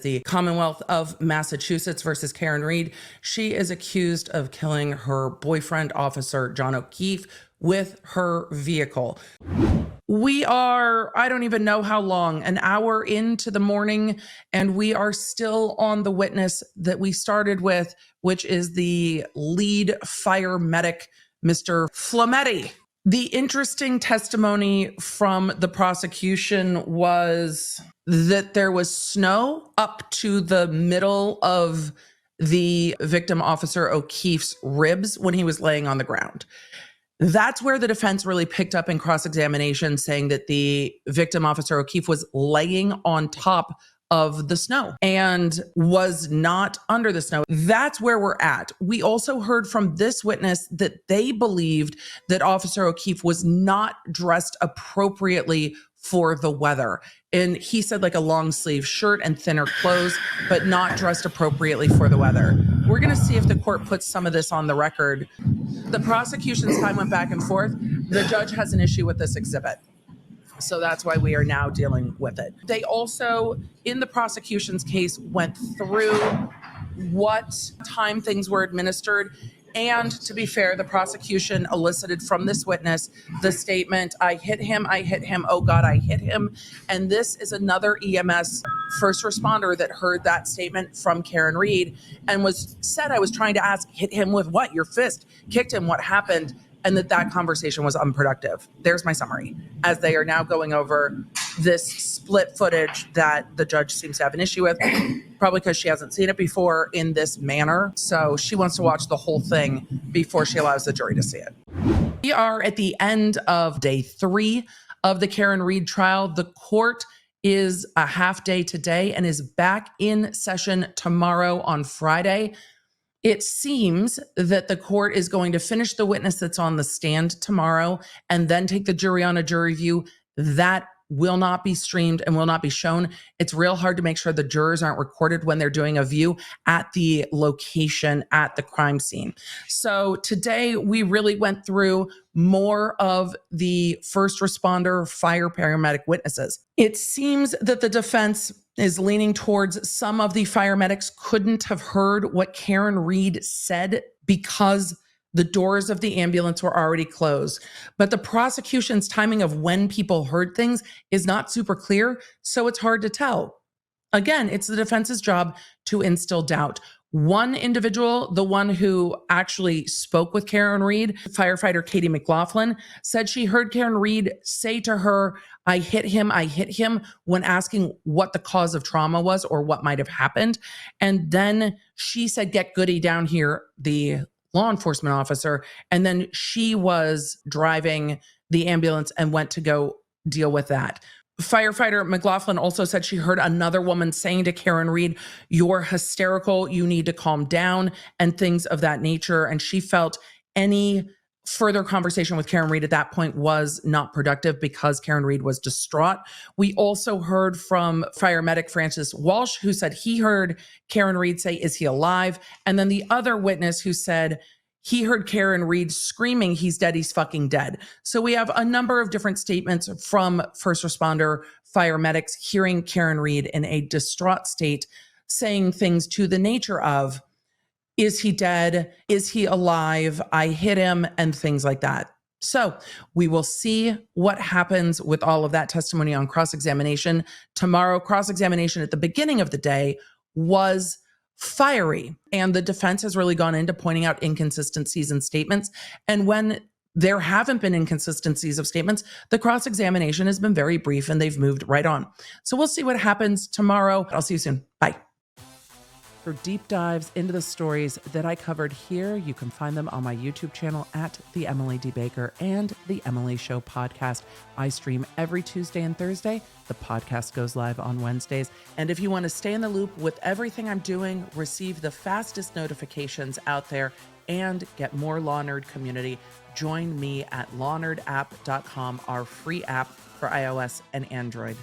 The Commonwealth of Massachusetts versus Karen Reed. She is accused of killing her boyfriend, Officer John O'Keefe, with her vehicle. We are, I don't even know how long, an hour into the morning, and we are still on the witness that we started with, which is the lead fire medic, Mr. Flametti. The interesting testimony from the prosecution was that there was snow up to the middle of the victim, Officer O'Keefe's ribs when he was laying on the ground. That's where the defense really picked up in cross-examination, saying that the victim, Officer O'Keefe, was laying on top of the snow and was not under the snow. That's where we're at. We also heard from this witness that they believed that Officer O'Keefe was not dressed appropriately for the weather. And he said like a long sleeve shirt and thinner clothes, but not dressed appropriately for the weather. We're going to see if the court puts some of this on the record. The prosecution's time went back and forth. The judge has an issue with this exhibit. So that's why we are now dealing with it. They also, in the prosecution's case, went through what time things were administered. And to be fair, the prosecution elicited from this witness the statement, I hit him, oh God, I hit him. And this is another EMS first responder that heard that statement from Karen Reed and said, I was trying to ask, hit him with what? Your fist? Kicked him, what happened? And that conversation was unproductive. There's my summary, as they are now going over this split footage that the judge seems to have an issue with, probably because she hasn't seen it before in this manner. So she wants to watch the whole thing before she allows the jury to see it. We are at the end of day 3 of the Karen Reed trial. The court is a half day today and is back in session tomorrow on Friday. It seems that the court is going to finish the witness that's on the stand tomorrow and then take the jury on a jury view. That will not be streamed and will not be shown. It's real hard to make sure the jurors aren't recorded when they're doing a view at the location at the crime scene. So today we really went through more of the first responder, fire, paramedic witnesses. It seems that the defense is leaning towards some of the fire medics couldn't have heard what Karen Reed said because the doors of the ambulance were already closed. But the prosecution's timing of when people heard things is not super clear, so it's hard to tell. Again, it's the defense's job to instill doubt. One individual, the one who actually spoke with Karen Reed, firefighter Katie McLaughlin, said she heard Karen Reed say to her, I hit him, when asking what the cause of trauma was or what might have happened. And then she said, get Goody down here, the law enforcement officer. And then she was driving the ambulance and went to go deal with that. Firefighter McLaughlin also said she heard another woman saying to Karen Reed, you're hysterical, you need to calm down, and things of that nature. And she felt any further conversation with Karen Reed at that point was not productive because Karen Reed was distraught. We also heard from fire medic Francis Walsh, who said he heard Karen Reed say, is he alive? And then the other witness who said he heard Karen Reed screaming, he's dead, he's fucking dead. So we have a number of different statements from first responder fire medics hearing Karen Reed in a distraught state, saying things to the nature of, is he dead? Is he alive? I hit him, and things like that. So we will see what happens with all of that testimony on cross-examination. Tomorrow, cross-examination at the beginning of the day was fiery, and the defense has really gone into pointing out inconsistencies in statements. And when there haven't been inconsistencies of statements, the cross-examination has been very brief and they've moved right on. So we'll see what happens tomorrow. I'll see you soon. Bye. For deep dives into the stories that I covered here, you can find them on my YouTube channel at The Emily D. Baker and The Emily Show podcast. I stream every Tuesday and Thursday. The podcast goes live on Wednesdays. And if you want to stay in the loop with everything I'm doing, receive the fastest notifications out there, and get more Law Nerd community, join me at lawnerdapp.com, our free app for iOS and Android.